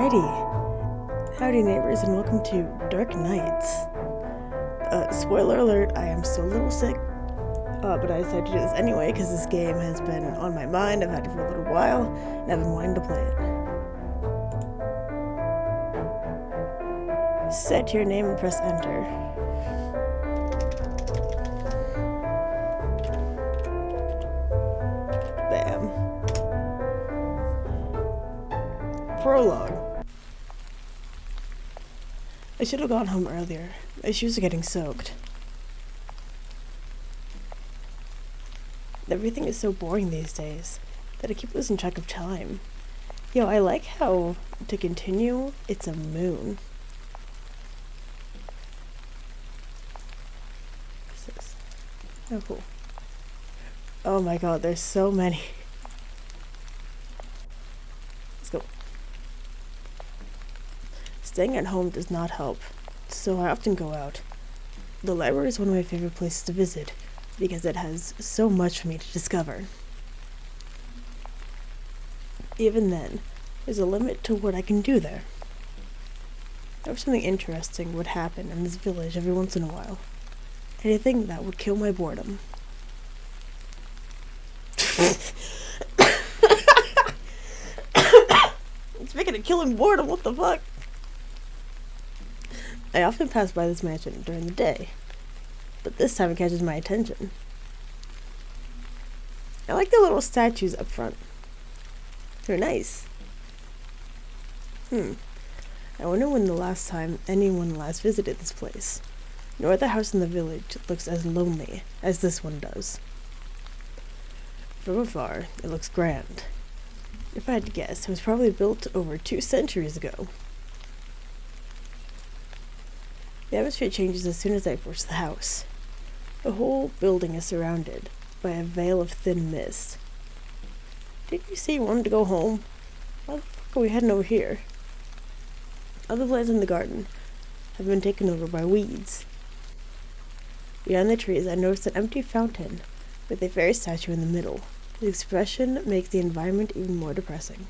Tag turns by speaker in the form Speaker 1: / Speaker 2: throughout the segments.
Speaker 1: Alrighty. Howdy Neighbors and welcome to Dark Nights. Spoiler alert, I am still a little sick, but I decided to do this anyway because this game has been on my mind. I've had it for a little while, and I've been wanting to play it. Set your name and press enter. Bam. Prologue. I should have gone home earlier. My shoes are getting soaked. Everything is so boring these days that I keep losing track of time. Yo, I like how, to continue, it's a moon. What's this? Oh, cool. Oh my god, there's so many. Let's go. Staying at home does not help, so I often go out. The library is one of my favorite places to visit, because it has so much for me to discover. Even then, there's a limit to what I can do there. I wish something interesting would happen in this village every once in a while. Anything that would kill my boredom. Speaking of killing boredom, what the fuck? I often pass by this mansion during the day, but this time it catches my attention. I like the little statues up front. They're nice. I wonder when the last time anyone last visited this place. No other house in the village looks as lonely as this one does. From afar, it looks grand. If I had to guess, it was probably built over 2 centuries ago. The atmosphere changes as soon as I approach the house. The whole building is surrounded by a veil of thin mist. Didn't you say you wanted to go home? Why the fuck are we heading over here? Other plants in the garden have been taken over by weeds. Behind the trees, I noticed an empty fountain with a fairy statue in the middle. The expression makes the environment even more depressing.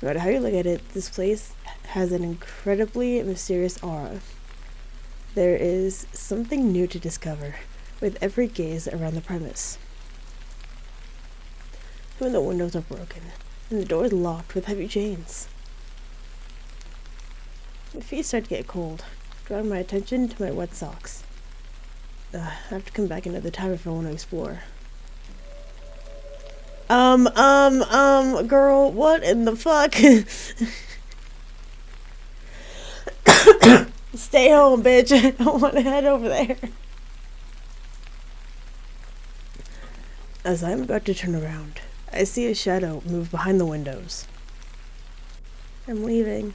Speaker 1: No matter how you look at it, this place has an incredibly mysterious aura. There is something new to discover with every gaze around the premise. Some of the windows are broken, and the door is locked with heavy chains. My feet start to get cold, drawing my attention to my wet socks. I have to come back another time if I want to explore. Girl, what in the fuck? Stay home, bitch. I don't want to head over there. As I'm about to turn around, I see a shadow move behind the windows. I'm leaving.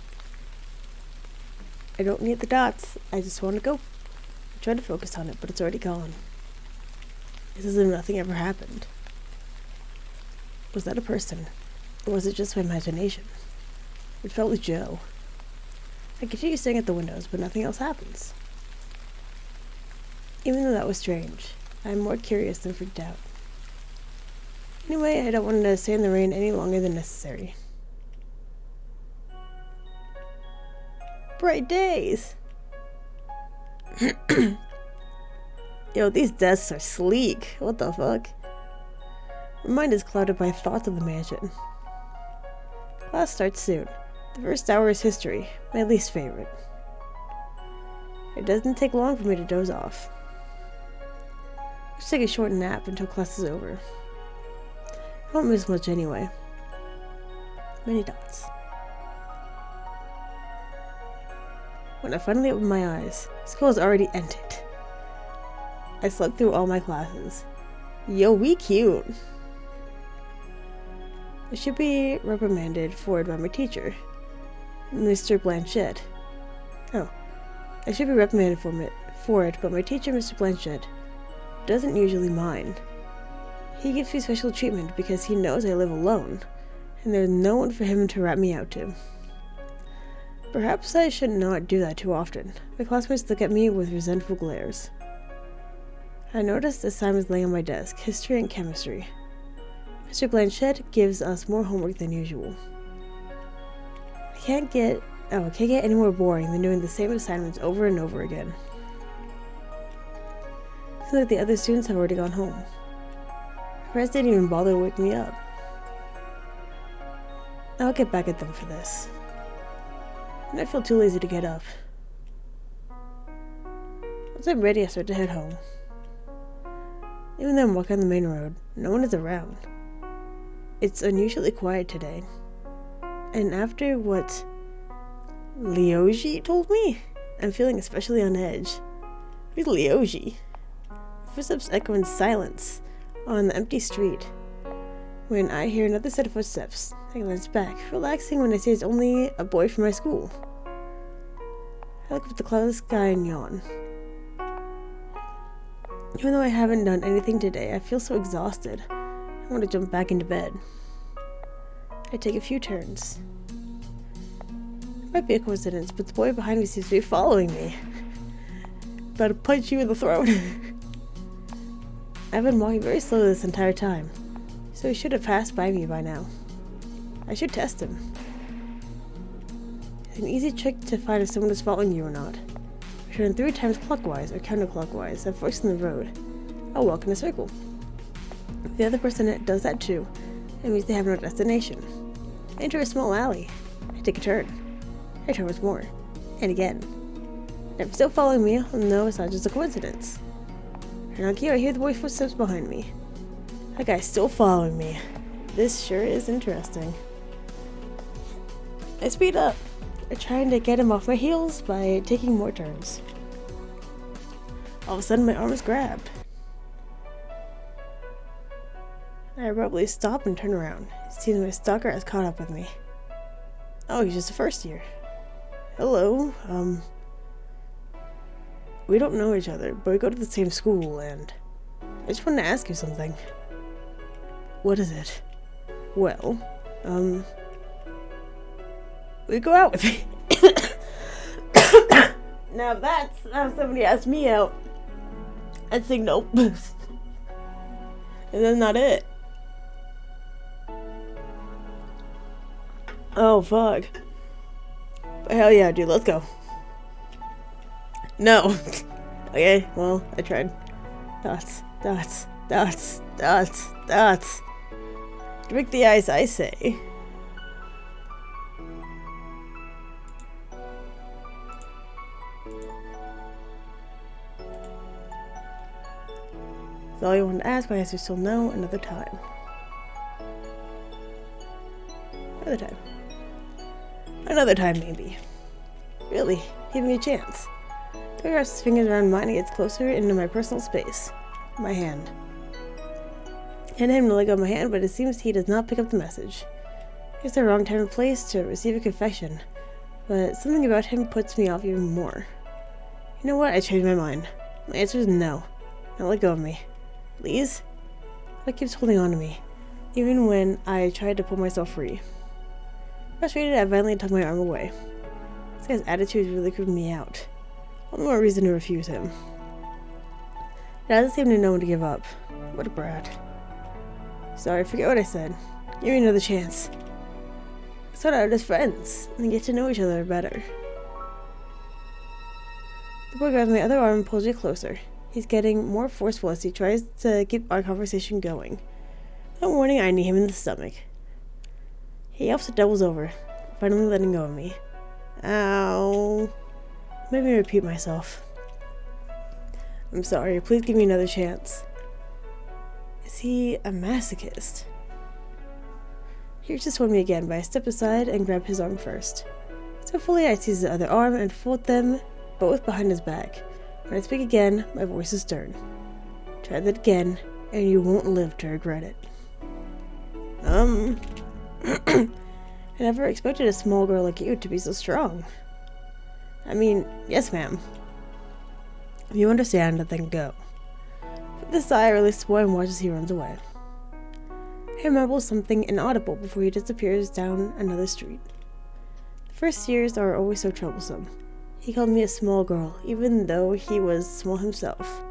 Speaker 1: I don't need the dots. I just want to go. I try to focus on it, but it's already gone. It's as if nothing ever happened. Was that a person? Or was it just my imagination? It felt like Joe. I continue staring at the windows, but nothing else happens. Even though that was strange, I'm more curious than freaked out. Anyway, I don't want to stay in the rain any longer than necessary. Bright days! Yo, these desks are sleek. What the fuck? My mind is clouded by thoughts of the mansion. Class starts soon. The first hour is history, my least favorite. It doesn't take long for me to doze off. Let's take a short nap until class is over. I won't miss much anyway. Many dots. When I finally opened my eyes, school has already ended. I slept through all my classes. Yo, we cute! I should be reprimanded for it by my teacher, Mr. Blanchett. Oh, I should be reprimanded for it, but my teacher, Mr. Blanchett, doesn't usually mind. He gives me special treatment because he knows I live alone, and there's no one for him to rat me out to. Perhaps I should not do that too often. My classmates look at me with resentful glares. I noticed assignments laying on my desk, history and chemistry. Mr. Blanchett gives us more homework than usual. I can't get any more boring than doing the same assignments over and over again. Seems like the other students have already gone home. The rest didn't even bother to wake me up. I'll get back at them for this. And I feel too lazy to get up. Once I'm ready, I start to head home. Even though I'm walking on the main road, no one is around. It's unusually quiet today. And after what Leoji told me, I'm feeling especially on edge. Who's Leoji? Footsteps echo in silence on the empty street. When I hear another set of footsteps, I glance back, relaxing when I see it's only a boy from my school. I look up at the cloudless sky and yawn. Even though I haven't done anything today, I feel so exhausted. I want to jump back into bed. I take a few turns. It might be a coincidence, but the boy behind me seems to be following me. About to punch you in the throat. I've been walking very slowly this entire time, so he should have passed by me by now. I should test him. It's an easy trick to find if someone is following you or not. Turn 3 times clockwise or counterclockwise at forks in the road. I'll walk in a circle. If the other person does that too, it means they have no destination. I enter a small alley. I take a turn. I turn once more. And again. If they're still following me, I'll know it's not just a coincidence. Turn on key, I hear the boy's footsteps behind me. That guy's still following me. This sure is interesting. I speed up. I'm trying to get him off my heels by taking more turns. All of a sudden, my arm is grabbed. I abruptly stop and turn around. It seems my stalker has caught up with me. Oh, he's just a first year. Hello, we don't know each other, but we go to the same school, and I just wanted to ask you something. What is it? Well, we go out with me. Now that's how somebody asked me out. I'd say nope. And that's not it. Oh, fuck. But hell yeah, dude, let's go. No. Okay, well, I tried. Dots, dots, dots, dots, dots. Break the ice, I say. So all you wanted to ask, my answer is still no, another time. Another time. Another time, maybe. Really, give me a chance. He wraps his fingers around mine and gets closer into my personal space. My hand. I hit him to let go of my hand, but it seems he does not pick up the message. It's the wrong time and place to receive a confession, but something about him puts me off even more. You know what? I changed my mind. My answer is no. Now let go of me. Please? But keeps holding on to me, even when I tried to pull myself free. Frustrated, I violently tugged my arm away. This guy's attitude is really creeping me out. All the more reason to refuse him. He doesn't seem to know when to give up. What a brat. Sorry, forget what I said. Give me another chance. Let's start out as friends and get to know each other better. The boy grabs my other arm and pulls me closer. He's getting more forceful as he tries to keep our conversation going. Without warning, I knee him in the stomach. He yelps and doubles over, finally letting go of me. Ow. Made me repeat myself. I'm sorry, please give me another chance. Is he a masochist? He reaches toward me again, but I step aside and grab his arm first. So fully I seize the other arm and fold them both behind his back. When I speak again, my voice is stern. Try that again, and you won't live to regret it. I never expected a small girl like you to be so strong. I mean, yes, ma'am. If you understand, then go. With a sigh, I release the boy and watch as he runs away. I mumble something inaudible before he disappears down another street. The first years are always so troublesome. He called me a small girl, even though he was small himself.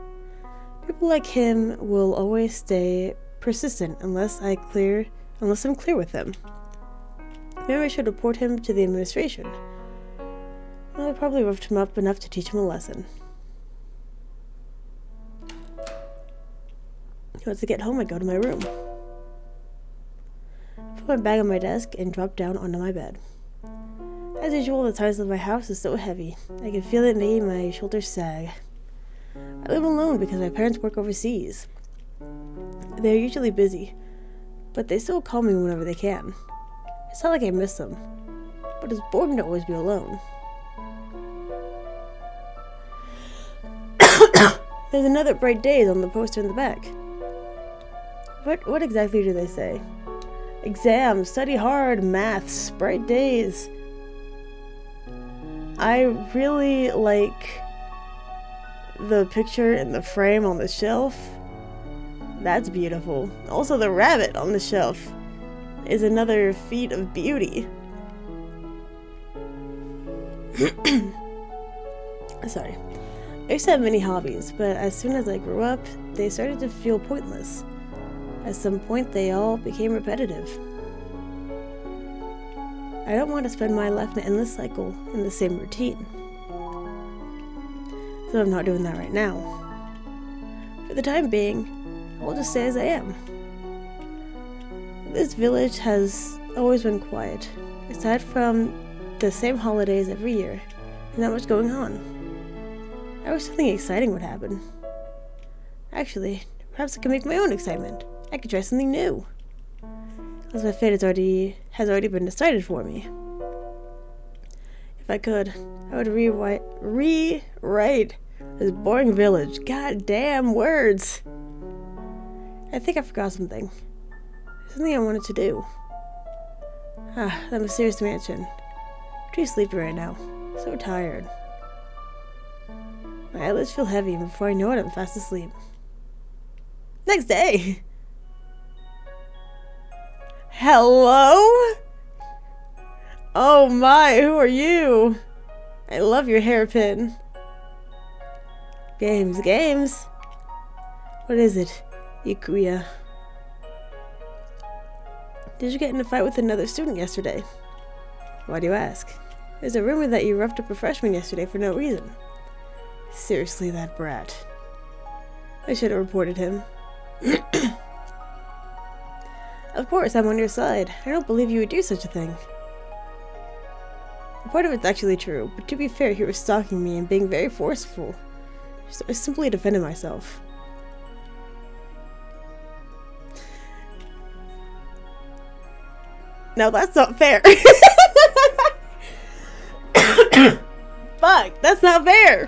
Speaker 1: People like him will always stay persistent unless I'm clear with them. Maybe I should report him to the administration. Well, I probably roughed him up enough to teach him a lesson. Once I get home, I go to my room. Put my bag on my desk and drop down onto my bed. As usual, the size of my house is so heavy. I can feel it making my shoulders sag. I live alone because my parents work overseas. They're usually busy, but they still call me whenever they can. It's not like I miss them, but it's boring to always be alone. There's another bright days on the poster in the back. What exactly do they say? Exams, study hard, maths, bright days. I really like the picture in the frame on the shelf. That's beautiful. Also, the rabbit on the shelf is another feat of beauty. Sorry. I used to have many hobbies, but as soon as I grew up, they started to feel pointless. At some point, they all became repetitive. I don't want to spend my life in an endless cycle in the same routine. So I'm not doing that right now. For the time being, I'll just stay as I am. This village has always been quiet. Aside from the same holidays every year, there's not much going on. I wish something exciting would happen. Actually, perhaps I can make my own excitement. I could try something new. As my fate has already been decided for me. If I could, I would rewrite this boring village. Goddamn words! I think I forgot something. Something I wanted to do. That mysterious mansion. Too sleepy right now. So tired. My eyelids feel heavy, and before I know it, I'm fast asleep. Next day! Hello? Oh my, who are you? I love your hairpin. Games. What is it, Ikuya? Did you get in a fight with another student yesterday? Why do you ask? There's a rumor that you roughed up a freshman yesterday for no reason. Seriously, that brat. I should have reported him. Of course, I'm on your side. I don't believe you would do such a thing. Part of it's actually true, but to be fair, he was stalking me and being very forceful. So I simply defended myself. Now that's not fair. Fuck, that's not fair.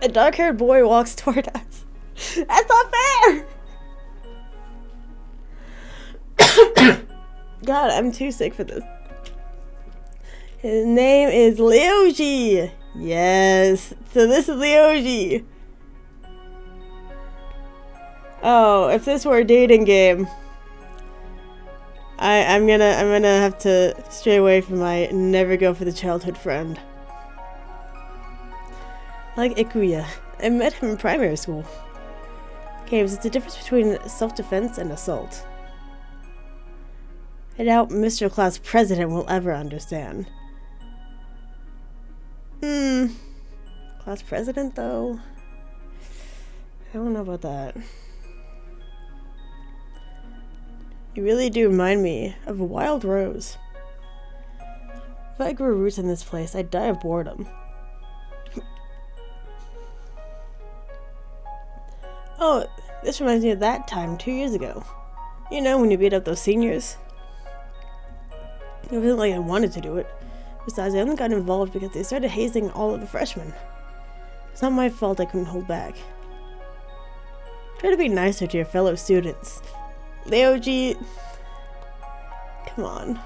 Speaker 1: A dark-haired boy walks toward us. That's not fair. God, I'm too sick for this. His name is Leoji. Yes, so this is Leoji. Oh, if this were a dating game, I'm gonna have to stray away from my never go for the childhood friend. Like Ikuya, I met him in primary school. Games, it's the difference between self-defense and assault. I doubt Mr. Class President will ever understand. Class President, though? I don't know about that. You really do remind me of a wild rose. If I grew roots in this place, I'd die of boredom. Oh, this reminds me of that time 2 years ago. You know, when you beat up those seniors? It wasn't like I wanted to do it. Besides, I only got involved because they started hazing all of the freshmen. It's not my fault I couldn't hold back. Try to be nicer to your fellow students. Leoji... Come on.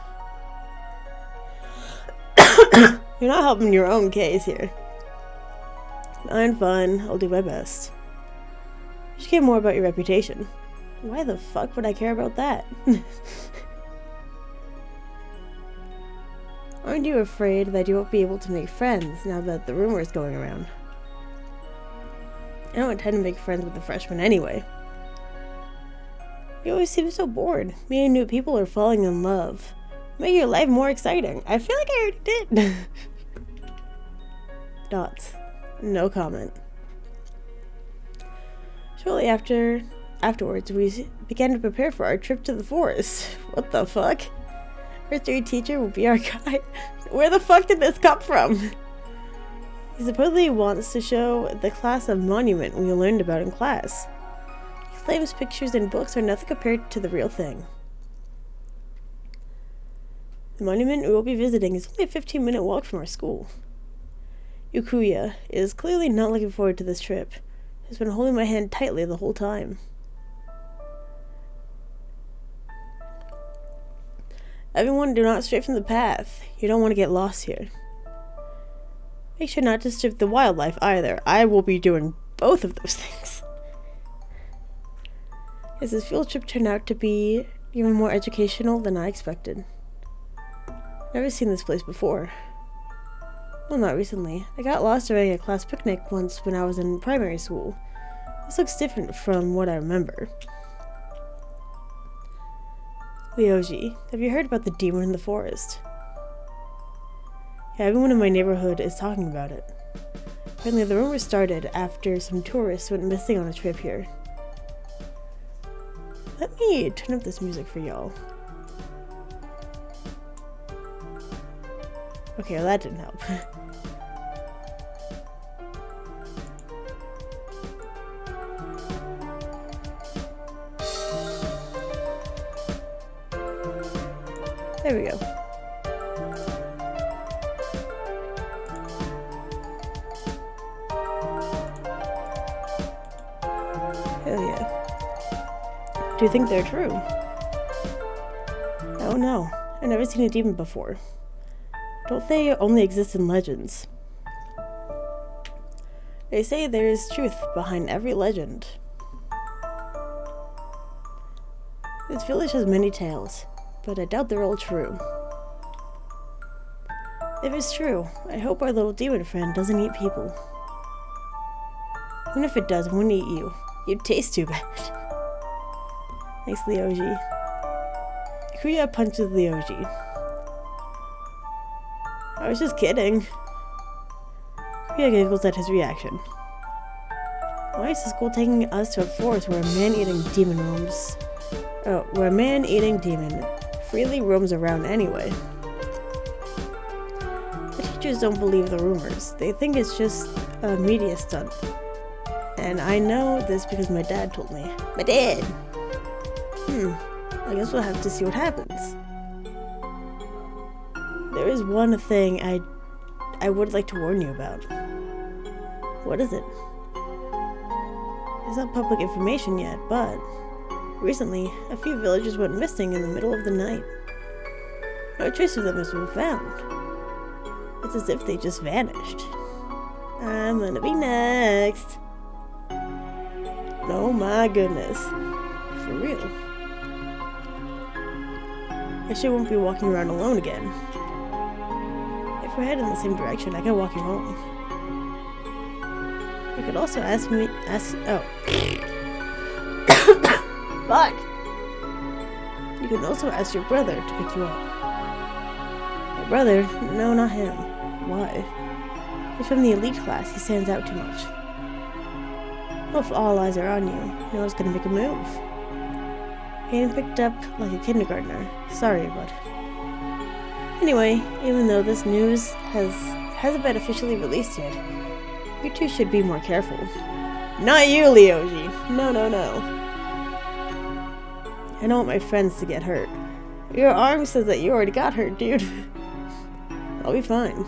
Speaker 1: You're not helping your own case here. Fine. I'll do my best. You should care more about your reputation. Why the fuck would I care about that? Aren't you afraid that you won't be able to make friends now that the rumor is going around? I don't intend to make friends with the freshmen anyway. You always seem so bored. Meeting new people or falling in love. Make your life more exciting. I feel like I already did. Dots. No comment. Shortly afterwards, we began to prepare for our trip to the forest. What the fuck? Our third teacher will be our guide. Where the fuck did this come from? He supposedly wants to show the class a monument we learned about in class. He claims pictures and books are nothing compared to the real thing. The monument we will be visiting is only a 15-minute walk from our school. Yukuya is clearly not looking forward to this trip. He's been holding my hand tightly the whole time. Everyone, do not stray from the path. You don't want to get lost here. Make sure not to disturb the wildlife either. I will be doing both of those things. Yes, this field trip turned out to be even more educational than I expected. Never seen this place before. Well, not recently. I got lost during a class picnic once when I was in primary school. This looks different from what I remember. Ryoji, have you heard about the demon in the forest? Yeah, everyone in my neighborhood is talking about it. Apparently the rumor started after some tourists went missing on a trip here. Let me turn up this music for y'all. Okay, well that didn't help. There we go. Hell yeah. Do you think they're true? Oh no, I've never seen a demon before. Don't they only exist in legends? They say there is truth behind every legend. This village has many tales, but I doubt they're all true. If it's true, I hope our little demon friend doesn't eat people. Even if it does, it wouldn't eat you. You'd taste too bad. Thanks, Ryoji. Kuya punches Ryoji. I was just kidding. Kuya giggles at his reaction. Why is the school taking us to a forest where a man-eating demon roams? Oh, where a man-eating demon freely roams around anyway? The teachers don't believe the rumors. They think it's just a media stunt. And I know this because my dad told me. My dad! I guess we'll have to see what happens. There is one thing I would like to warn you about. What is it? It's not public information yet, but recently, a few villagers went missing in the middle of the night. No trace of them has been found. It's as if they just vanished. I'm gonna be next. Oh my goodness. For real. I sure won't be walking around alone again. If we're heading in the same direction, I can walk you home. You could also oh. Fuck! You can also ask your brother to pick you up. My brother? No, not him. Why? He's from the elite class. He stands out too much. Well, if all eyes are on you, no one's gonna make a move. Getting picked up like a kindergartner. Sorry, bud. Anyway, even though this news hasn't been officially released yet, you two should be more careful. Not you, Ryoji! No. I don't want my friends to get hurt. Your arm says that you already got hurt, dude. I'll be fine.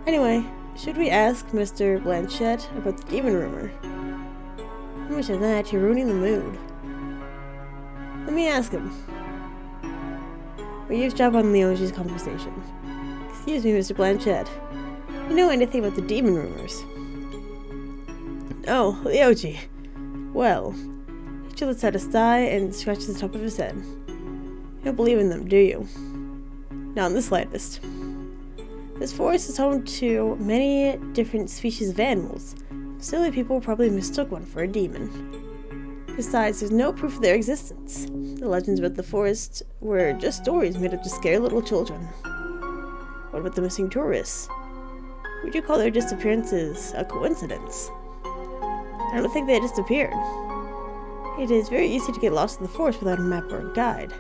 Speaker 1: Anyway, should we ask Mr. Blanchett about the demon rumor? How much of that, you're ruining the mood. Let me ask him. We eavesdrop on Ryoji's conversation. Excuse me, Mr. Blanchett. You know anything about the demon rumors? Oh, Ryoji. Well, he lets out a sigh and scratches the top of his head. You don't believe in them, do you? Not in the slightest. This forest is home to many different species of animals. Silly people probably mistook one for a demon. Besides, there's no proof of their existence. The legends about the forest were just stories made up to scare little children. What about the missing tourists? Would you call their disappearances a coincidence? I don't think they disappeared. It is very easy to get lost in the forest without a map or a guide.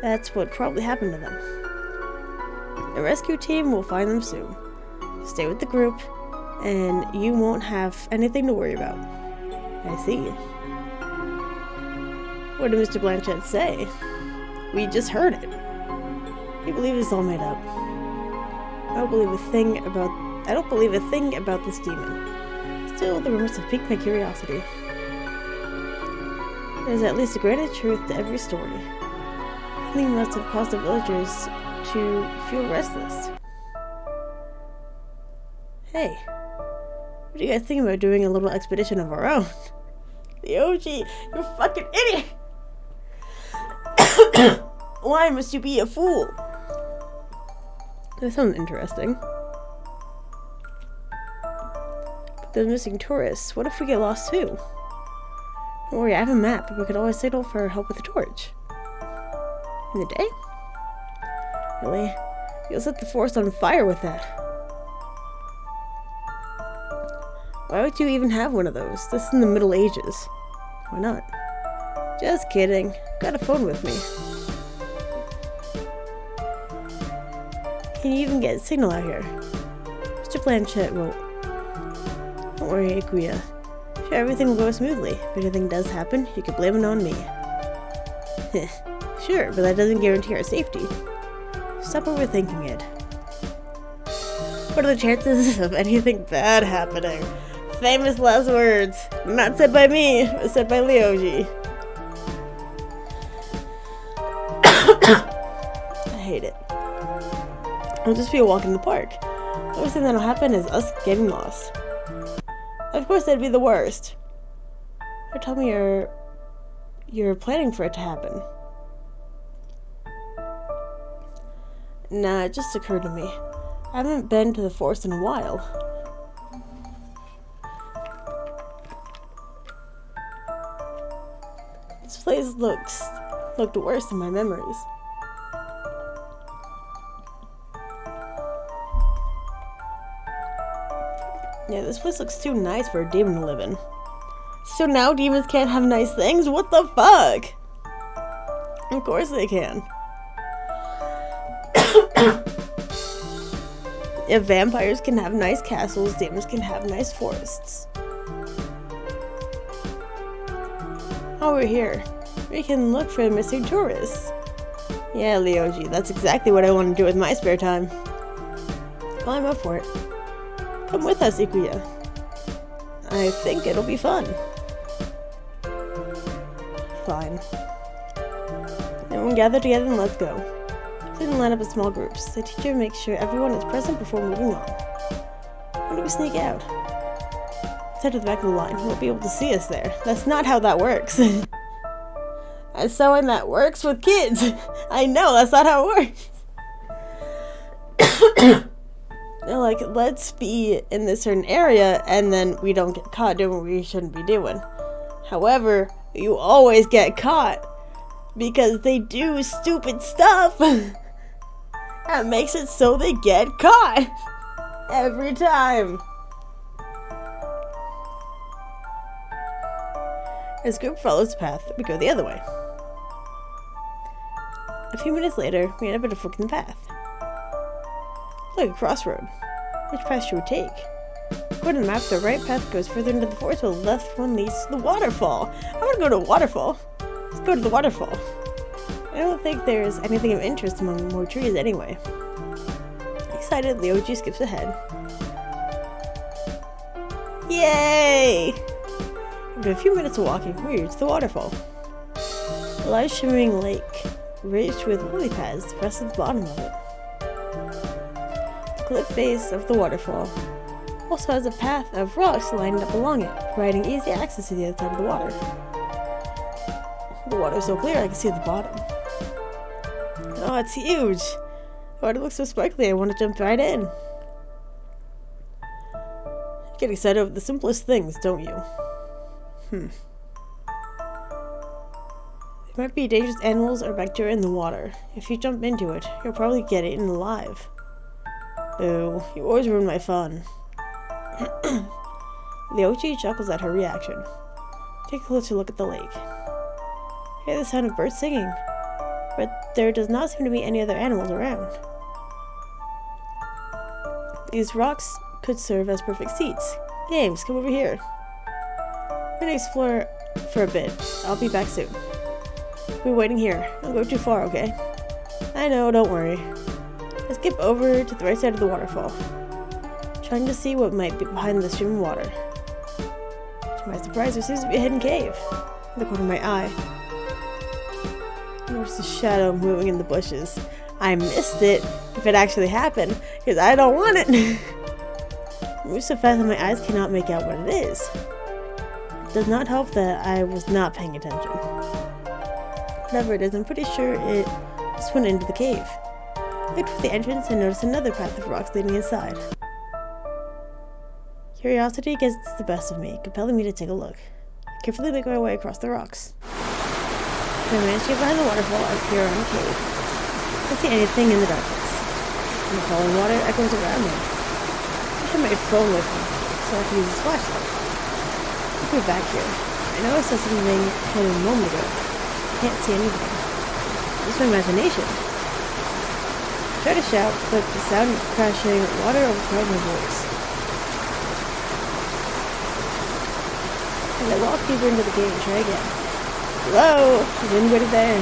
Speaker 1: That's what probably happened to them. The rescue team will find them soon. Stay with the group, and you won't have anything to worry about. I see. What did Mr. Blanchett say? We just heard it. We believe it's all made up. I don't believe a thing about this demon. Still, the rumors have piqued my curiosity. There's at least a grain of truth to every story. Something must have caused the villagers to feel restless. Hey, what do you guys think about doing a little expedition of our own? The OG, you fucking idiot! Why must you be a fool? That sounds interesting. But those missing tourists, what if we get lost too? Don't worry, I have a map, but we could always signal for help with a torch. In the day? Really? You'll set the forest on fire with that. Why would you even have one of those? This is in the Middle Ages. Why not? Just kidding. Got a phone with me. Can you even get a signal out here? Mr. Blanchett wrote. Don't worry, Ikuya. Sure, everything will go smoothly. If anything does happen, you can blame it on me. Sure, but that doesn't guarantee our safety. Stop overthinking it. What are the chances of anything bad happening? Famous last words. Not said by me, but said by Leoji. I hate it. It'll just be a walk in the park. The only thing that'll happen is us getting lost. Of course, that'd be the worst. Or tell me you're planning for it to happen. Nah, it just occurred to me. I haven't been to the forest in a while. This place looked worse than my memories. Yeah, this place looks too nice for a demon to live in. So now demons can't have nice things? What the fuck? Of course they can. If vampires can have nice castles, demons can have nice forests. Oh, we're here. We can look for the missing tourists. Yeah, Leoji, that's exactly what I want to do with my spare time. Well, I'm up for it. Come with us, Ikuya. I think it'll be fun. Fine. Everyone gather together and let's go. Sit and line up in small groups. The teacher makes sure everyone is present before moving on. When do we sneak out? Let's head to the back of the line. You won't be able to see us there. That's not how that works. As someone that works with kids, I know that's not how it works. They're like, let's be in this certain area and then we don't get caught doing what we shouldn't be doing. However, you always get caught because they do stupid stuff. That makes it so they get caught every time. As group follows the path, we go the other way. A few minutes later, we end up at a fork in the path. Look, a crossroad. Which path should we take? According to the map, the right path goes further into the forest, while the left one leads to the waterfall. I want to go to a waterfall. Let's go to the waterfall. I don't think there's anything of interest among more trees anyway. Excited, Leoji skips ahead. Yay! After a few minutes of walking, we reach the waterfall. A large shimmering lake, ridged with lily pads, rests at the bottom of it. The cliff face of the waterfall also has a path of rocks lined up along it, providing easy access to the other side of the water. The water is so clear I can see the bottom. Oh, it's huge! The water looks so sparkly, I want to jump right in. You get excited over the simplest things, don't you? There might be dangerous animals or bacteria in the water. If you jump into it, you'll probably get eaten alive. Boo, you always ruin my fun. Leoji chuckles at her reaction. Take a closer look at the lake. Hear the sound of birds singing, but there does not seem to be any other animals around. These rocks could serve as perfect seats. Games, come over here. We're gonna explore for a bit. I'll be back soon. We're waiting here. Don't go too far, okay? I know, don't worry. I skip over to the right side of the waterfall, trying to see what might be behind the stream of water. To my surprise, there seems to be a hidden cave in the corner of my eye. I noticed a shadow moving in the bushes. I missed it, if it actually happened, because I don't want it. It moves so fast that my eyes cannot make out what it is. It does not help that I was not paying attention. Whatever it is, I'm pretty sure it just went into the cave. I looked for the entrance and noticed another path of rocks leading inside. Curiosity gets the best of me, compelling me to take a look. I carefully make my way across the rocks. When I manage to get behind the waterfall, I peer around the cave. I can't see anything in the darkness. And the falling water echoes around me. I have my phone with me, so I can use this flashlight. Look me back here. I know I saw something hidden a moment ago. I can't see anything. It's my imagination. I try to shout, but the sound of crashing water overpowers my voice. As I walk deeper into the cave and try again. Hello? Is anybody there?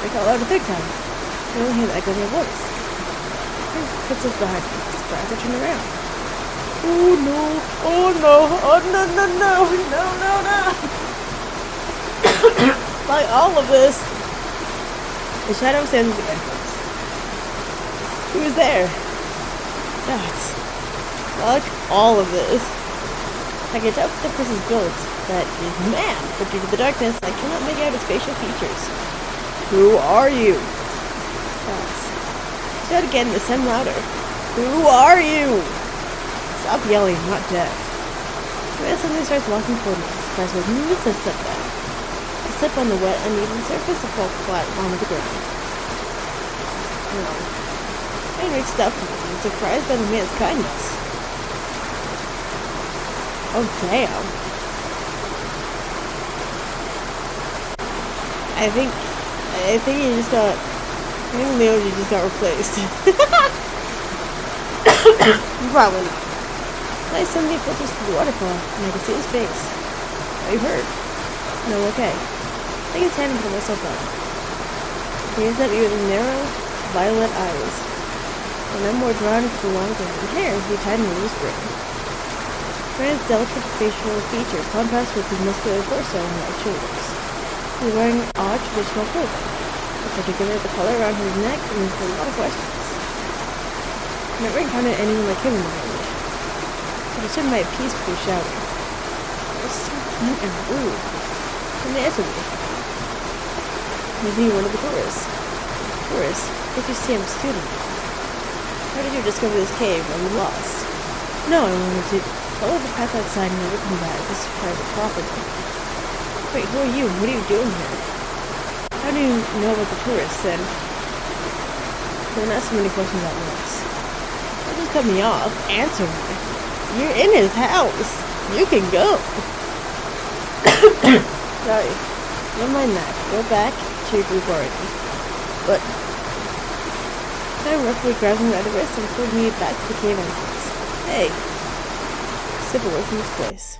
Speaker 1: I call out a third time. I only hear the echo of my voice. Footsteps behind me. Surprised I turn around. Oh no! Oh no! Oh no no no! No no no! Like all of this! The shadow stands at the entrance. Who is there? That's like all of this. I can tell the person's built that is man, but due to the darkness, I cannot make out his facial features. Who are you? Shout again this time louder. Who are you? Stop yelling, I'm not deaf. The man suddenly starts walking toward me, surprised with movements and step back. I step on the wet, uneven surface and fall flat onto the ground. No. I reached up and was surprised by the man's kindness. Oh damn. I think he just got... I think Leoji just got replaced. Probably not. I suddenly filters through the waterfall, and I can see his face. Are you hurt? No, okay. I take his hand and pull myself up. He gazes at me with narrow, violet eyes. And I'm more drawn to the long golden hair he tied in a loose braid. Brand's delicate facial features contrast with his muscular torso and wide shoulders. He's wearing odd traditional clothing. In particular, the color around his neck brings a lot of questions. I've never encountered anyone like him in the village. I disturbed my peace through shouting. I was so mean and rude. Couldn't answer me. Maybe one of the tourists. Tourists? If you see I'm a student. How did you discover this cave? Are you lost? No, I wanted to follow the path outside and never come back. This is private property. Wait, who are you? What are you doing here? How do you know about the tourists then? Don't ask so many questions at once. Don't just cut me off. Answer me. You're in his house. You can go. Sorry. Never mind that. Go back to your group already. But I roughly grabbed me by the wrist and pulled me back to the cave entrance. Hey. Step away from this place.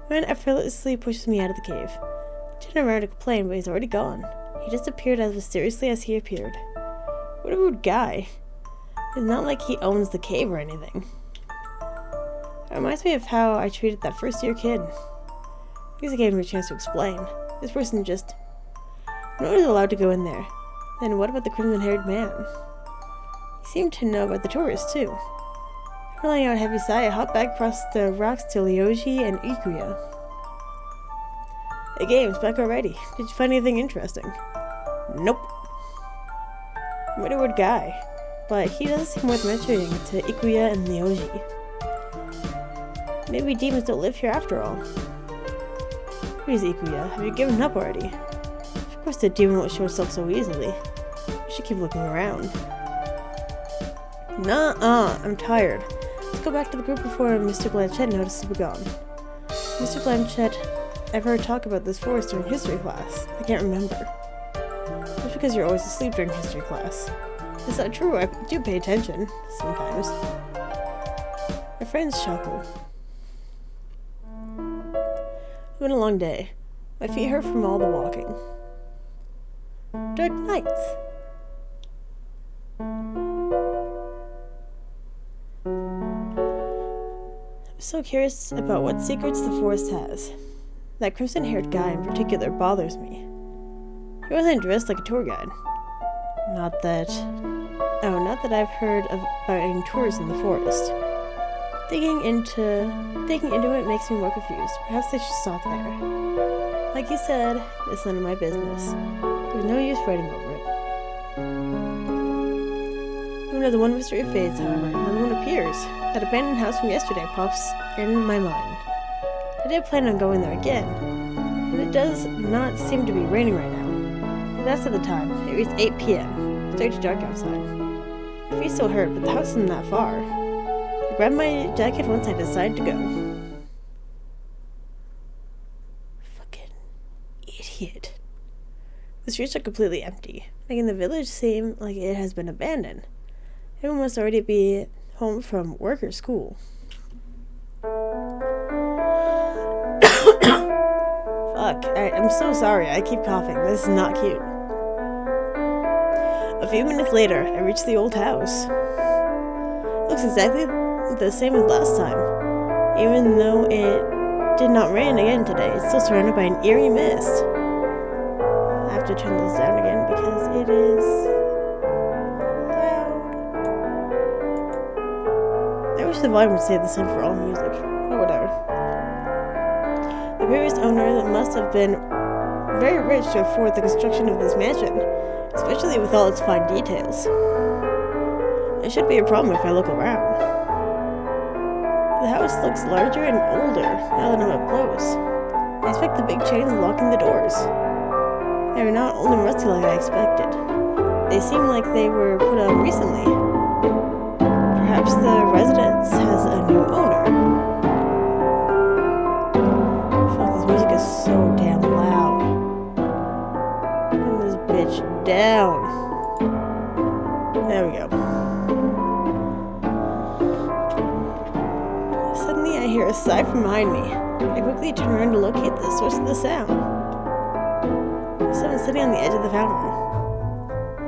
Speaker 1: The man effortlessly pushes me out of the cave. I turn around to complain, but he's already gone. He disappeared as mysteriously as he appeared. What a rude guy. It's not like he owns the cave or anything. It reminds me of how I treated that first-year kid. At least I gave him a chance to explain. This person just... No one is allowed to go in there. Then what about the crimson-haired man? He seemed to know about the tourists, too. Pulling out a heavy sigh, I hop back across the rocks to Leoji and Ikuya. Hey, Games, back already. Did you find anything interesting? Nope. I'm a weird guy, but he does seem worth mentioning to Ikuya and Leoji. Maybe demons don't live here after all. Please, Ikuya, have you given up already? Of course the demon won't show itself so easily. You should keep looking around. Nuh-uh, I'm tired. Let's go back to the group before Mr. Blanchett notices we're gone. Mr. Blanchett, I've heard talk about this forest during history class. I can't remember. That's because you're always asleep during history class. Is that true? I do pay attention, sometimes. My friends chuckle. It's been a long day. My feet hurt from all the walking. Dark nights. I'm so curious about what secrets the forest has. That crimson-haired guy in particular bothers me. He wasn't dressed like a tour guide. Not that I've heard about any tours in the forest. Digging into it makes me more confused. Perhaps I should stop there. Like you said, it's none of my business. There's no use fighting over it. Even though the one mystery fades, however, another one appears. That abandoned house from yesterday pops in my mind. I did plan on going there again, and it does not seem to be raining right now. But that's at the time. It was 8 p.m. It's already dark outside. My feet still hurt, but the house isn't that far. I grabbed my jacket once I decided to go. Fucking idiot. The streets are completely empty, making the village seem like it has been abandoned. Everyone must already be home from work or school. Fuck, I'm so sorry, I keep coughing. This is not cute. A few minutes later, I reached the old house. It looks exactly the same as last time. Even though it did not rain again today, it's still surrounded by an eerie mist. I have to turn this down again because it is loud. I wish the volume would stay the same for all music, but whatever. The previous owner must have been very rich to afford the construction of this mansion, especially with all its fine details. It should be a problem if I look around. The house looks larger and older now that I'm up close. I expect the big chains locking the doors. They are not old and rusty like I expected. They seem like they were put on recently. Perhaps the residence has a new owner. Fuck, this music is so damn loud. Turn this bitch down. There we go. Suddenly I hear a sigh from behind me. I quickly turn around to locate the source of the sound. Someone sitting on the edge of the fountain.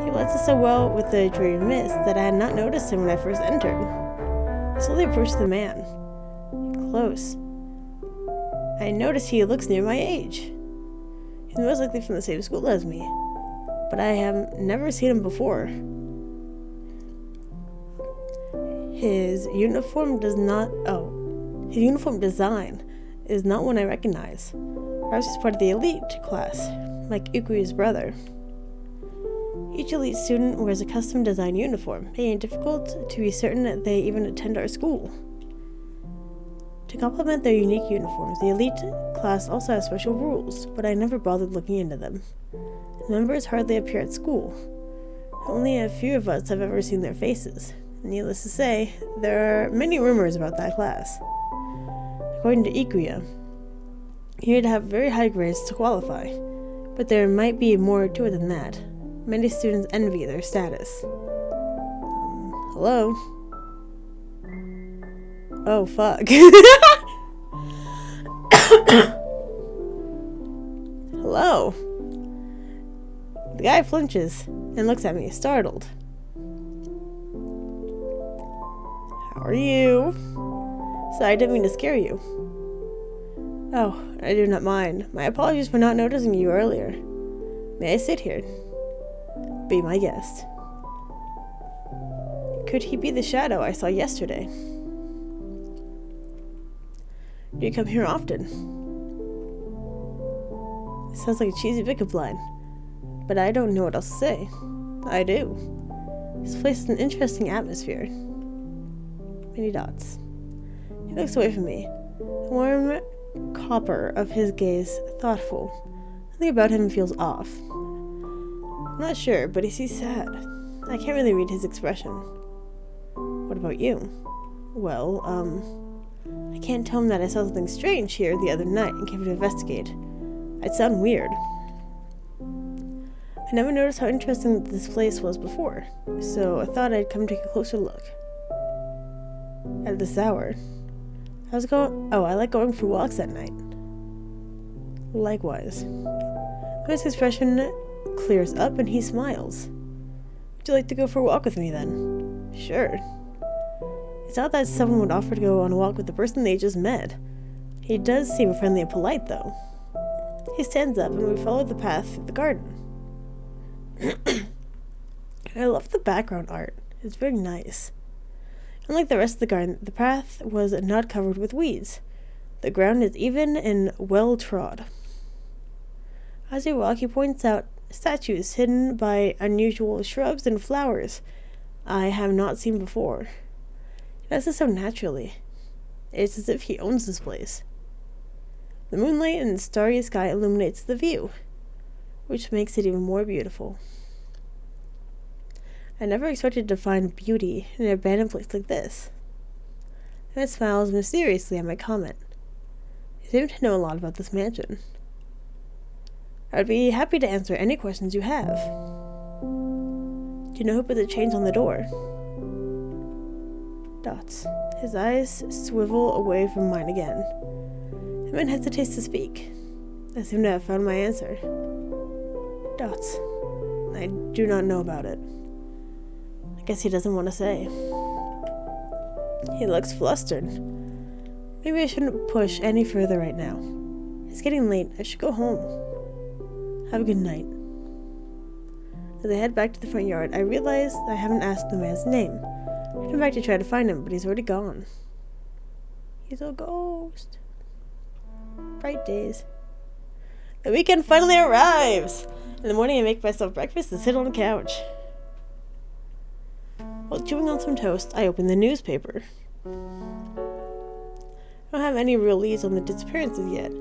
Speaker 1: He blends it so well with the dreary mist that I had not noticed him when I first entered. I slowly approached the man. Close. I noticed he looks near my age. He's most likely from the same school as me, but I have never seen him before. His uniform design is not one I recognize. Perhaps he's part of the elite class, like Ikuya's brother. Each elite student wears a custom designed uniform, making it difficult to be certain that they even attend our school. To complement their unique uniforms, the elite class also has special rules, but I never bothered looking into them. The members hardly appear at school. Only a few of us have ever seen their faces. Needless to say, there are many rumors about that class. According to Ikuya, you need to have very high grades to qualify, but there might be more to it than that. Many students envy their status. Hello? Oh, fuck. Hello? The guy flinches and looks at me, startled. How are you? Sorry, I didn't mean to scare you. Oh, I do not mind. My apologies for not noticing you earlier. May I sit here? Be my guest. Could he be the shadow I saw yesterday? Do you come here often? It sounds like a cheesy pickup line, but I don't know what else to say. I do. This place is an interesting atmosphere. Many dots. He looks away from me. A warm copper of his gaze thoughtful. Something about him feels off. I'm not sure, but he seems sad. I can't really read his expression. What about you? Well, I can't tell him that I saw something strange here the other night and came to investigate. I'd sound weird. I never noticed how interesting this place was before, so I thought I'd come take a closer look. At this hour. I like going for walks at night. Likewise. His expression clears up and he smiles. Would you like to go for a walk with me then? Sure. It's odd that someone would offer to go on a walk with the person they just met. He does seem friendly and polite, though. He stands up and we follow the path through the garden. I love the background art. It's very nice. Unlike the rest of the garden, the path was not covered with weeds. The ground is even and well trod. As we walk, he points out statues hidden by unusual shrubs and flowers I have not seen before. He does this so naturally. It's as if he owns this place. The moonlight and starry sky illuminates the view, which makes it even more beautiful. I never expected to find beauty in an abandoned place like this. The man smiles mysteriously at my comment. He seems to know a lot about this mansion. I'd be happy to answer any questions you have. Do you know who put the chains on the door? Dots. His eyes swivel away from mine again. The man hesitates to speak. I seem to have found my answer. Dots. I do not know about it. I guess he doesn't want to say. He looks flustered. Maybe I shouldn't push any further right now. It's getting late. I should go home. Have a good night. As I head back to the front yard, I realize I haven't asked the man's name. I come back to try to find him, but he's already gone. He's a ghost. Bright days. The weekend finally arrives! In the morning, I make myself breakfast and sit on the couch. While chewing on some toast, I open the newspaper. I don't have any real leads on the disappearances yet,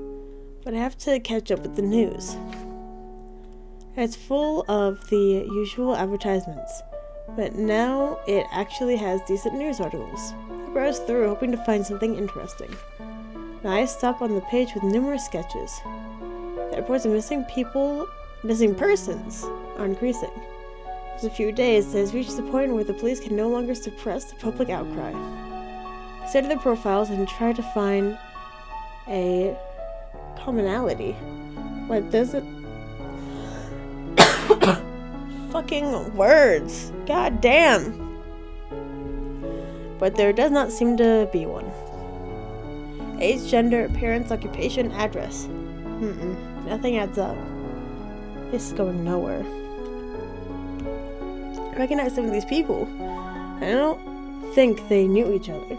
Speaker 1: but I have to catch up with the news. And it's full of the usual advertisements, but now it actually has decent news articles. I browse through, hoping to find something interesting. My eyes stop on the page with numerous sketches. The reports of missing persons are increasing. After a few days, it has reached the point where the police can no longer suppress the public outcry. I study their profiles and try to find a commonality. What does it? Fucking words! God damn! But there does not seem to be one. Age, gender, appearance, occupation, address. Nothing adds up. This is going nowhere. I recognize some of these people. I don't think they knew each other.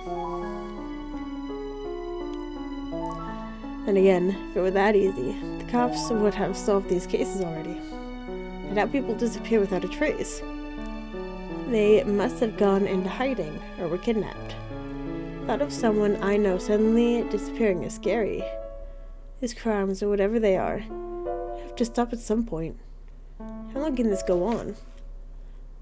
Speaker 1: And again, if it were that easy, the cops would have solved these cases already. I doubt people disappear without a trace. They must have gone into hiding or were kidnapped. The thought of someone I know suddenly disappearing is scary. These crimes, or whatever they are, have to stop at some point. How long can this go on?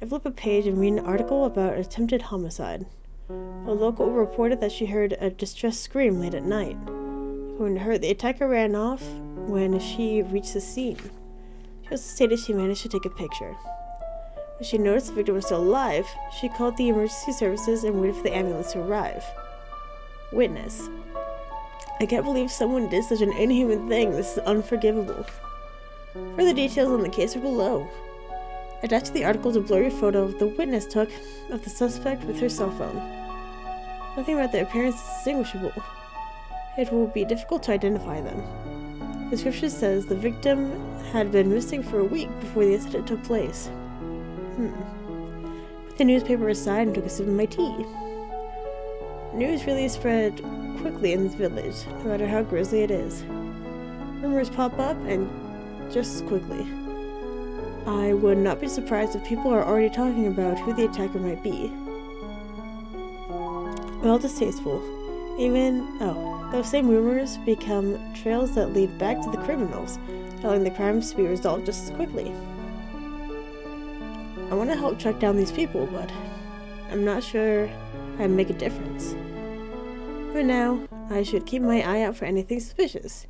Speaker 1: I flip a page and read an article about attempted homicide. A local reported that she heard a distressed scream late at night. According to her, the attacker ran off when she reached the scene. She also stated she managed to take a picture. When she noticed the victim was still alive, she called the emergency services and waited for the ambulance to arrive. Witness. I can't believe someone did such an inhuman thing. This is unforgivable. Further details on the case are below. Attached to the article is a blurry photo the witness took of the suspect with her cell phone. Nothing about their appearance is distinguishable. It will be difficult to identify them. The description says the victim had been missing for a week before the incident took place. Put the newspaper aside and took a sip of my tea. News really spread quickly in this village, no matter how grisly it is. Rumors pop up, and just as quickly. I would not be surprised if people are already talking about who the attacker might be. Well, distasteful. Those same rumors become trails that lead back to the criminals, telling the crimes to be resolved just as quickly. I want to help track down these people, but I'm not sure I'd make a difference. For now, I should keep my eye out for anything suspicious.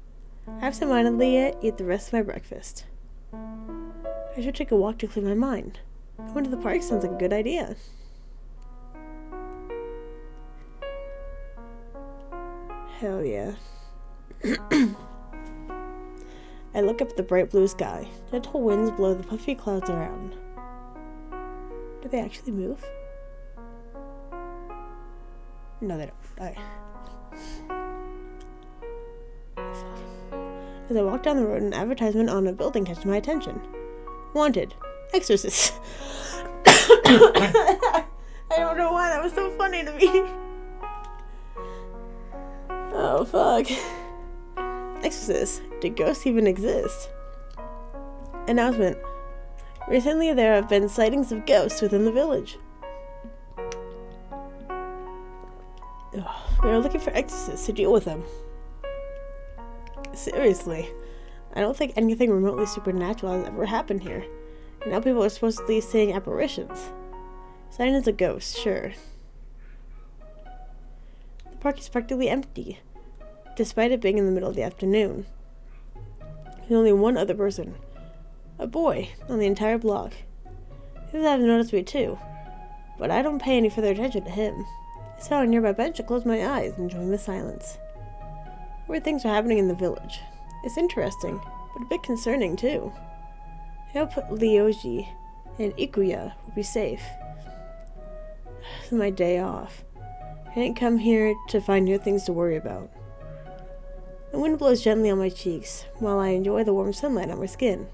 Speaker 1: Absentmindedly eat the rest of my breakfast. I should take a walk to clear my mind. Going to the park sounds like a good idea. Hell yeah. I look up at the bright blue sky. Gentle winds blow the puffy clouds around. Do they actually move? No, they don't. As I walk down the road, an advertisement on a building catches my attention. Wanted. Exorcist. I don't know why that was so funny to me. Oh, fuck. Exorcist. Do ghosts even exist? Announcement. Recently there have been sightings of ghosts within the village. We are looking for exorcists to deal with them. Seriously, I don't think anything remotely supernatural has ever happened here. And now people are supposedly seeing apparitions. Sighting is a ghost, sure. The park is practically empty, despite it being in the middle of the afternoon. There's only one other person. A boy on the entire block. He doesn't have noticed me too, but I don't pay any further attention to him. I sat on a nearby bench and closed my eyes, enjoying the silence. Weird things are happening in the village. It's interesting, but a bit concerning too. I hope Ryoji and Ikuya will be safe. This is my day off. I didn't come here to find new things to worry about. The wind blows gently on my cheeks, while I enjoy the warm sunlight on my skin.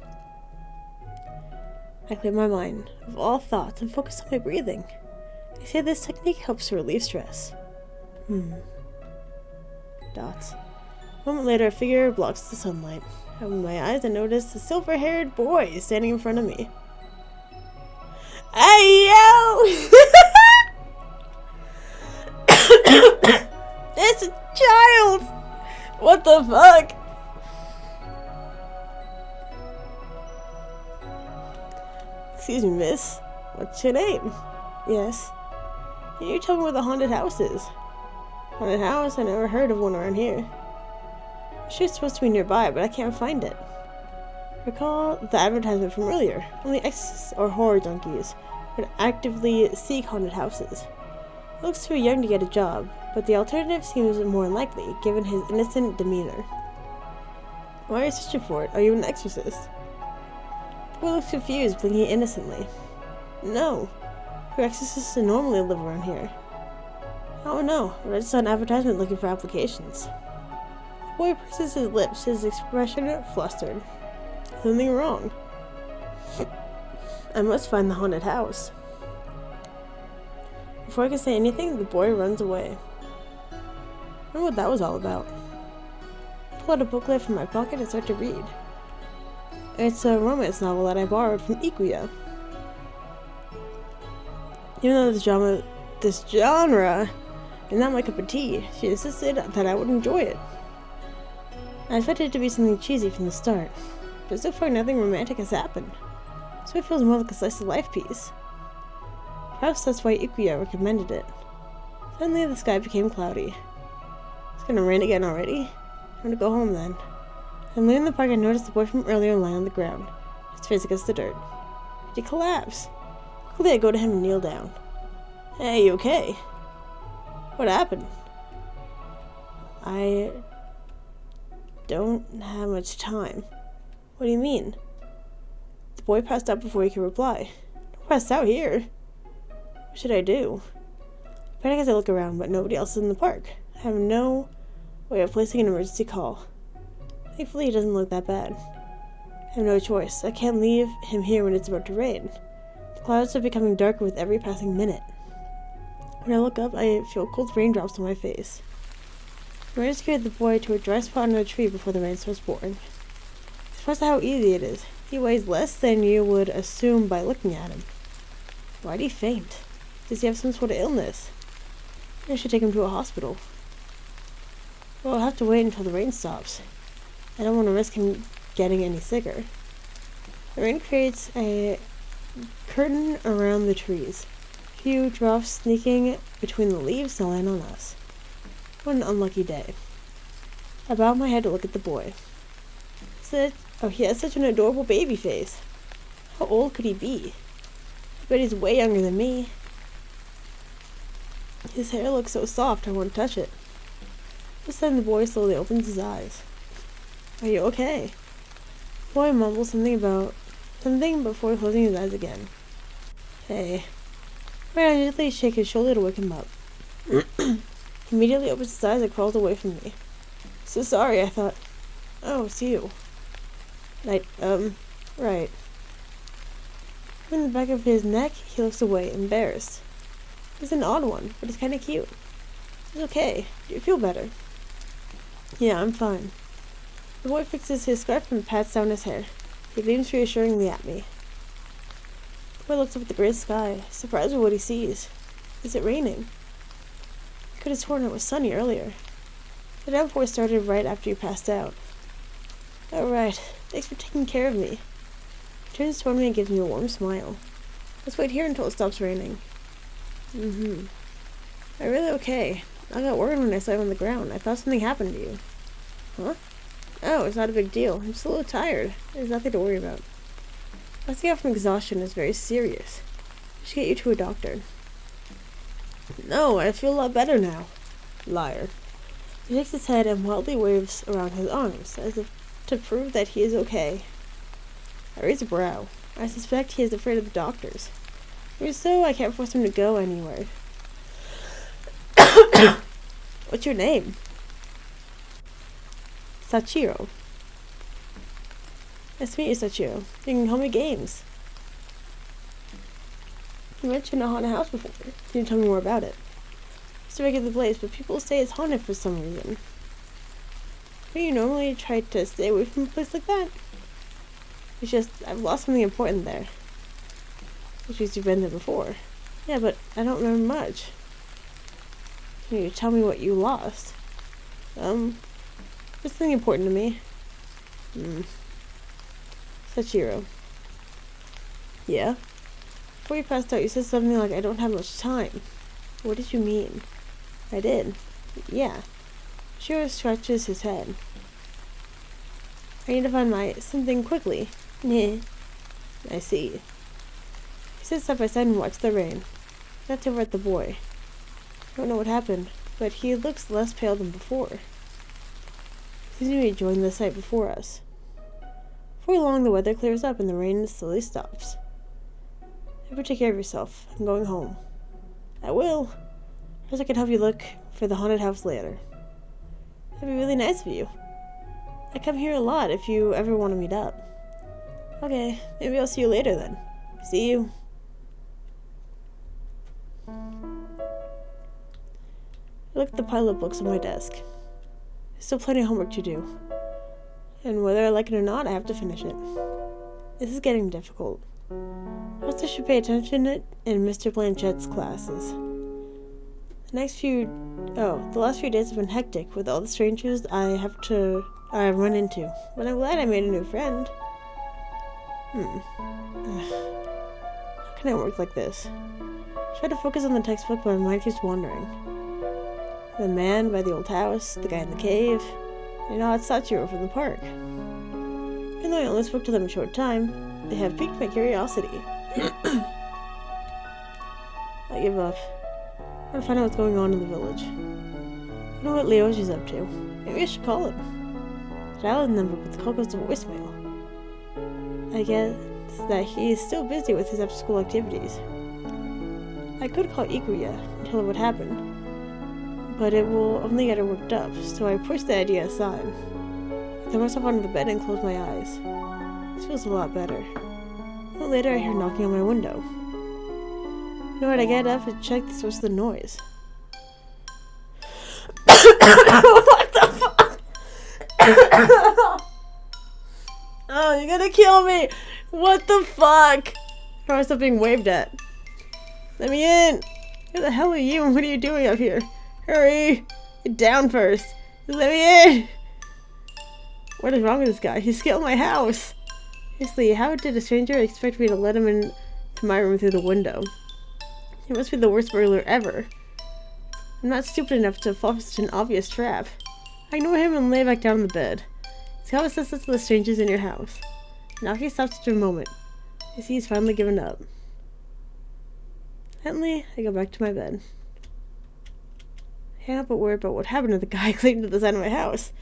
Speaker 1: I clear my mind of all thoughts and focus on my breathing. They say this technique helps to relieve stress. Dots. A moment later, a figure blocks the sunlight. I open my eyes and notice a silver-haired boy standing in front of me. Hey, yo! It's a child! What the fuck? Excuse me, miss. What's your name? Yes. Can you tell me where the haunted house is? Haunted house? I never heard of one around here. I'm sure it's supposed to be nearby, but I can't find it. Recall the advertisement from earlier. Only exorcists or horror junkies would actively seek haunted houses. He looks too young to get a job, but the alternative seems more unlikely, given his innocent demeanor. Why are you searching for it? Are you an exorcist? The boy looks confused, blinking innocently. No. Who exorcists normally live around here? Oh no, but I just saw an advertisement looking for applications. The boy purses his lips, his expression flustered. Something wrong. I must find the haunted house. Before I can say anything, the boy runs away. I wonder what that was all about. I pull out a booklet from my pocket and start to read. It's a romance novel that I borrowed from Ikuya. Even though this genre is not my cup of tea, she insisted that I would enjoy it. I expected it to be something cheesy from the start, but so far nothing romantic has happened, so it feels more like a slice of life piece. Perhaps that's why Ikuya recommended it. Suddenly the sky became cloudy. It's gonna rain again already? I'm gonna go home then. I'm leaving the park and noticed the boy from earlier lying on the ground, his face against the dirt. Did he collapse? Quickly I go to him and kneel down. Hey, you okay? What happened? I don't have much time. What do you mean? The boy passed out before he could reply. Don't pass out here. What should I do? I panic as I look around, but nobody else is in the park. I have no way of placing an emergency call. Thankfully, he doesn't look that bad. I have no choice. I can't leave him here when it's about to rain. The clouds are becoming darker with every passing minute. When I look up, I feel cold raindrops on my face. I rescued the boy to a dry spot on a tree before the rain starts pouring. I'm surprised at how easy it is. He weighs less than you would assume by looking at him. Why did he faint? Does he have some sort of illness? I should take him to a hospital. Well, I'll have to wait until the rain stops. I don't want to risk him getting any sicker. The rain creates a curtain around the trees. A few drops sneaking between the leaves to land on us. What an unlucky day. I bowed my head to look at the boy. He has such an adorable baby face. How old could he be? I bet he's way younger than me. His hair looks so soft, I want to touch it. Just then the boy slowly opens his eyes. Are you okay? The boy mumbles something before closing his eyes again. Hey. I gently shake his shoulder to wake him up. He immediately opens his eyes and crawls away from me. So sorry, I thought. Oh, it's you. Right. In the back of his neck, he looks away, embarrassed. He's an odd one, but he's kind of cute. It's okay. Do you feel better? Yeah, I'm fine. The boy fixes his scarf and pats down his hair. He beams reassuringly at me. The boy looks up at the gray sky, surprised with what he sees. Is it raining? I could have sworn it was sunny earlier. The downpour started right after you passed out. Oh, right. Thanks for taking care of me. He turns toward me and gives me a warm smile. Let's wait here until it stops raining. I'm really okay. I got worried when I saw you on the ground. I thought something happened to you. Huh? Oh, it's not a big deal. I'm just a little tired. There's nothing to worry about. Passing out from exhaustion is very serious. I should get you to a doctor. No, I feel a lot better now. Liar. He shakes his head and wildly waves around his arms, as if to prove that he is okay. I raise a brow. I suspect he is afraid of the doctors. If so, I can't force him to go anywhere. What's your name? Sachiro. Nice to meet you, Sachiro. You can call me Games. You mentioned a haunted house before. Can you tell me more about it? It's a regular place, but people say it's haunted for some reason. Do you normally try to stay away from a place like that? It's just, I've lost something important there. Which means you've been there before. Yeah, but I don't remember much. Can you tell me what you lost? It's something important to me. Sachiro. Yeah? Before you passed out, you said something like, I don't have much time. What did you mean? I did. Yeah. Shiro stretches his head. I need to find something quickly. Nah. I see. He sits side by side and watches the rain. That's over at the boy. I don't know what happened, but he looks less pale than before. He seems to be enjoying the sight before us. Before long, the weather clears up and the rain slowly stops. You better take care of yourself. I'm going home. I will. First, I can help you look for the haunted house later. That'd be really nice of you. I come here a lot if you ever want to meet up. Okay, maybe I'll see you later then. See you. I look at the pile of books on my desk. There's still plenty of homework to do. And whether I like it or not, I have to finish it. This is getting difficult. First, I should pay attention in Mr. Blanchett's classes. The last few days have been hectic with all the strangers I've run into. But I'm glad I made a new friend. How can I work like this? Try to focus on the textbook, but my mind keeps wandering. The man by the old house, the guy in the cave, and now it's Sachiro from the park. Even though I only spoke to them a short time, they have piqued my curiosity. I give up. I want to find out what's going on in the village. I know what Leoshi's up to. Maybe I should call him. I dial his number, but the call goes to voicemail. I guess that he is still busy with his after-school activities. I could call Ikuya and tell her what happened, but it will only get her worked up, so I push the idea aside. I throw myself onto the bed and close my eyes. This feels a lot better. A little later, I hear knocking on my window. You know what? I get up and check the source of the noise. What the fuck? Oh, you're gonna kill me! What the fuck? How am I still being waved at? Let me in! Who the hell are you and what are you doing up here? Hurry! Get down first. This Just let me in! What is wrong with this guy? He scaled my house! Seriously, how did a stranger expect me to let him in to my room through the window? He must be the worst burglar ever. I'm not stupid enough to fall for such an obvious trap. I ignore him and lay back down on the bed. See how it says this to the strangers in your house. Knocking stops after a moment. I see he's finally given up. Gently, I go back to my bed. I can't help but worry about what happened to the guy clinging to the side of my house.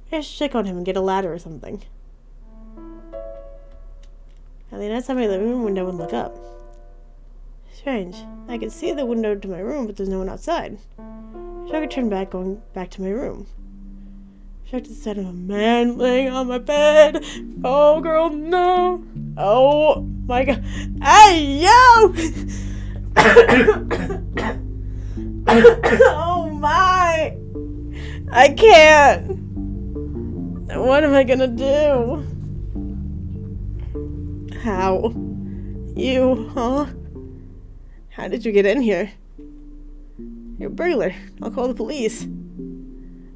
Speaker 1: Maybe I should check on him and get a ladder or something. I lean outside my living room window and look up. Strange. I can see the window to my room, but there's no one outside. So I could turn back, going back to my room. Shocked at the sight of a man laying on my bed. Oh, girl, no. Oh, my God. Hey, yo! Oh, my. I can't. What am I gonna do? How? You, huh? How did you get in here? You're a burglar. I'll call the police.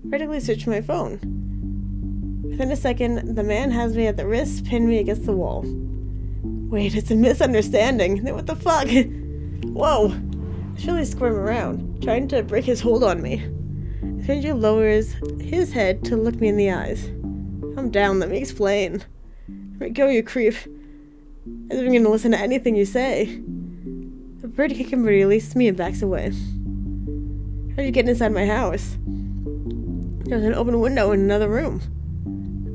Speaker 1: Practically searched my phone. Within a second, the man has me at the wrist, pinned me against the wall. Wait, it's a misunderstanding. Then what the fuck? Whoa! I surely squirm around, trying to break his hold on me. The stranger lowers his head to look me in the eyes. Calm down, let me explain. Let me go, you creep. As if I'm gonna listen to anything you say. The bird kick him, but he releases me and backs away. How did you get inside my house? There's an open window in another room.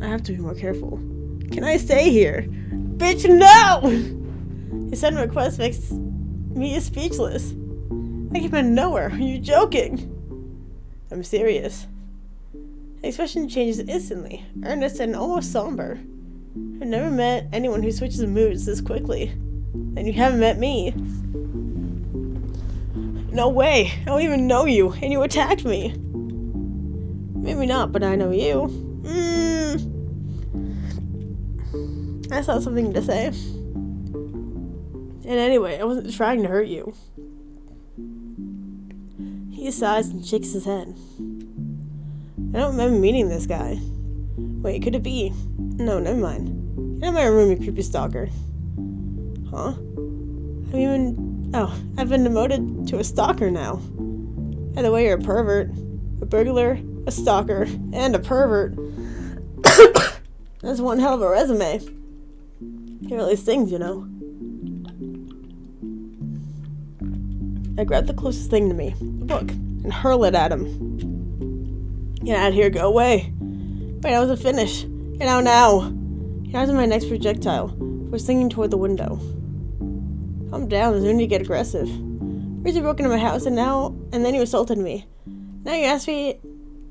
Speaker 1: I have to be more careful. Can I stay here? Bitch, no! Your sudden request makes me speechless. I came out of nowhere. Are you joking? I'm serious. The expression changes instantly, earnest and almost somber. I've never met anyone who switches moods this quickly. And you haven't met me. No way! I don't even know you, and you attacked me! Maybe not, but I know you. That's not something to say. And anyway, I wasn't trying to hurt you. He sighs and shakes his head. I don't remember meeting this guy. Wait, could it be? No, never mind. Get out of my room, you creepy stalker. Huh? I've been demoted to a stalker now. By the way, you're a pervert, a burglar, a stalker, and a pervert. That's one hell of a resume. It really stings, you know. I grab the closest thing to me, the book, and hurl it at him. Get out of here, go away. Wait, I wasn't finished. Get out now. He dives in my next projectile. We're singing toward the window. Calm down, there's no need to get aggressive. First you broke into my house and then you assaulted me. Now you ask me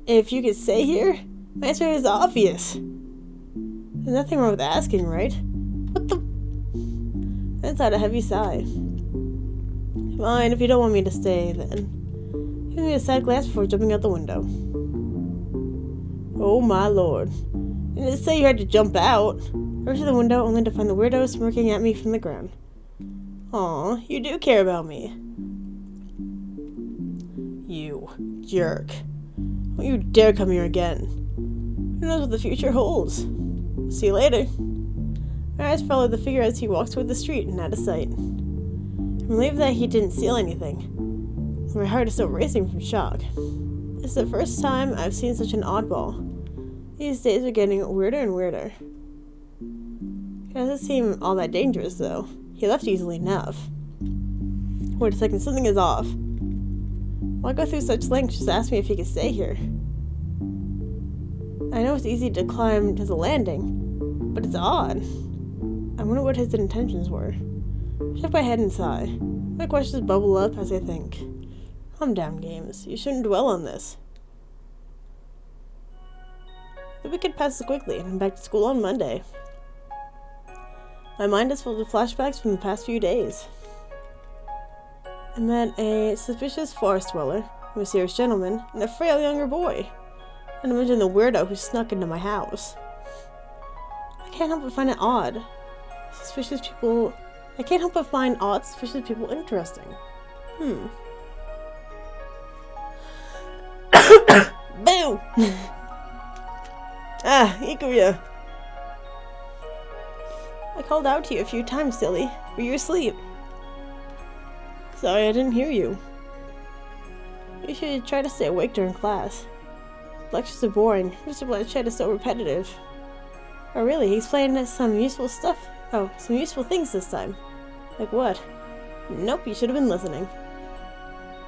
Speaker 1: if you could stay here? My answer is obvious. There's nothing wrong with asking, right? What the? I let out a heavy sigh. Fine, if you don't want me to stay, then. Give me a sad glance before jumping out the window. Oh my lord. I didn't say you had to jump out. I rushed to the window only to find the weirdo smirking at me from the ground. Aw, you do care about me. You jerk. Don't you dare come here again. Who knows what the future holds? See you later. My eyes follow the figure as he walks toward the street and out of sight. I'm relieved that he didn't steal anything. My heart is still racing from shock. It's the first time I've seen such an oddball. These days are getting weirder and weirder. It doesn't seem all that dangerous, though. He left easily enough. Wait a second, something is off. Why go through such lengths just to ask me if he could stay here? I know it's easy to climb to the landing, but it's odd. I wonder what his intentions were. I shake my head and sigh. My questions bubble up as I think. Calm down, Games. You shouldn't dwell on this. The weekend passes quickly, and I'm back to school on Monday. My mind is full of flashbacks from the past few days. I met a suspicious forest dweller, a mysterious gentleman, and a frail younger boy. And imagine the weirdo who snuck into my house. I can't help but find it odd. I can't help but find odd, suspicious people interesting. Boo! Ah, Ikuya! I called out to you a few times, silly. Were you asleep? Sorry, I didn't hear you. You should try to stay awake during class. Lectures are boring. Mr. Blanchett is so repetitive. Oh really, he's playing some useful stuff. Oh, some useful things this time. Like what? Nope, you should have been listening.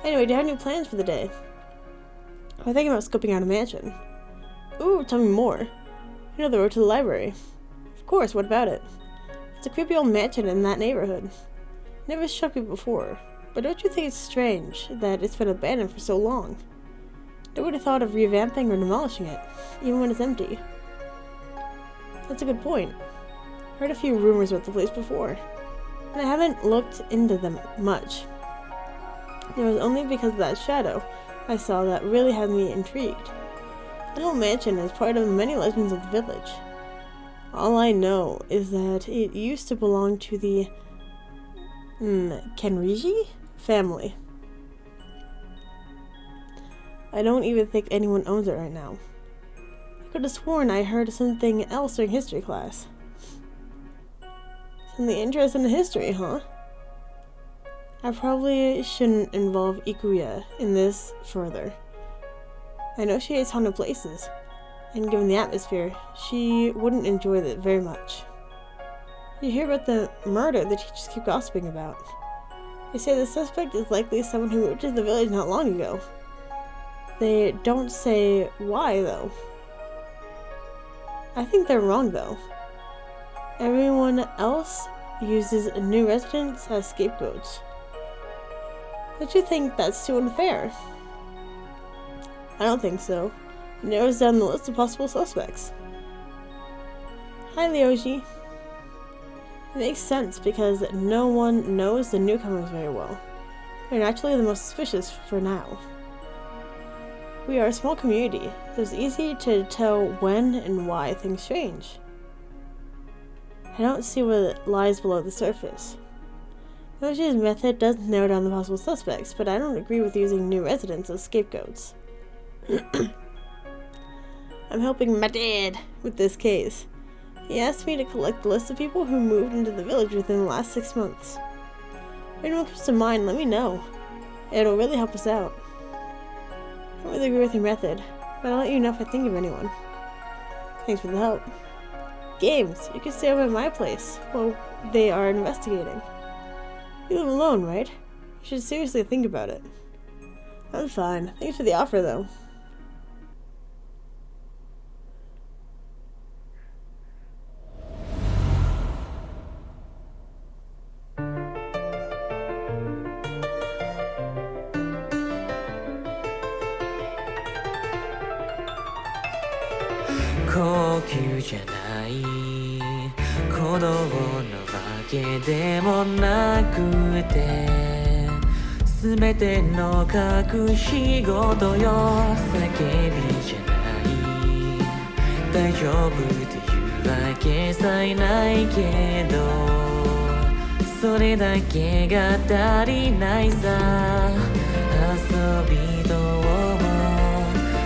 Speaker 1: Anyway, do you have any plans for the day? I'm thinking about scoping out a mansion. Ooh, tell me more. You know the road to the library. Of course, what about it? It's a creepy old mansion in that neighborhood. Never struck me before, but don't you think it's strange that it's been abandoned for so long? I would have thought of revamping or demolishing it, even when it's empty. That's a good point. Heard a few rumors about the place before, and I haven't looked into them much. It was only because of that shadow I saw that really had me intrigued. The old mansion is part of the many legends of the village. All I know is that it used to belong to the Kenriji family. I don't even think anyone owns it right now. I could have sworn I heard something else during history class. Something interesting in history, huh? I probably shouldn't involve Ikuya in this further. I know she hates haunted places, and given the atmosphere, she wouldn't enjoy it very much. You hear about the murder the teachers keep gossiping about. They say the suspect is likely someone who moved to the village not long ago. They don't say why, though. I think they're wrong, though. Everyone else uses new residents as scapegoats. Don't you think that's too unfair? I don't think so. It narrows down the list of possible suspects. Hi, Ryoji. It makes sense because no one knows the newcomers very well. They're naturally the most suspicious for now. We are a small community, so it's easy to tell when and why things change. I don't see what lies below the surface. Ryoji's method does narrow down the possible suspects, but I don't agree with using new residents as scapegoats. I'm helping my dad with this case. He asked me to collect the list of people who moved into the village within the last 6 months. If anyone comes to mind, let me know. It'll really help us out. I don't really agree with your method, but I'll let you know if I think of anyone. Thanks for the help. Games, you can stay over at my place while they are investigating. You live alone, right? You should seriously think about it. I'm fine. Thanks for the offer, though.
Speaker 2: 高級じゃない鼓動のわけでもなくて全ての隠し事よ叫びじゃない大丈夫っていうわけさえないけどそれだけが足りないさ遊びと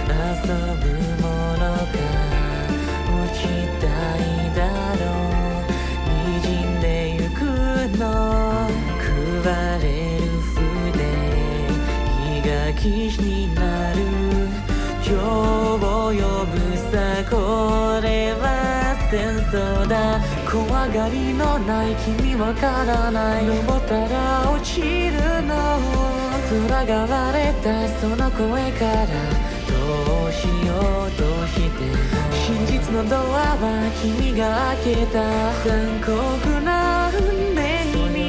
Speaker 2: 遊ぶものか落ちたいだろう滲んでゆくの食われる筆火が騎士になる今日を呼ぶさこれは戦争だ怖がりのない君わからない登ったら落ちるの空が割れたその声からどうしようとしても真実のドアは君が開けた残酷な運命に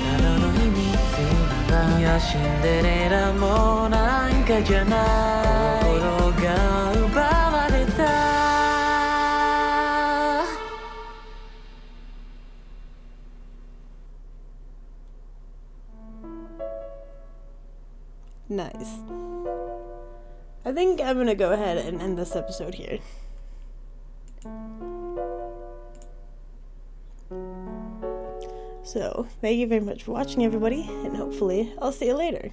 Speaker 2: ただの秘密ならいやシンデレラもなんかじゃない心が奪われた
Speaker 1: Nice. I think I'm gonna go ahead and end this episode here. So, thank you very much for watching, everybody, and hopefully I'll see you later.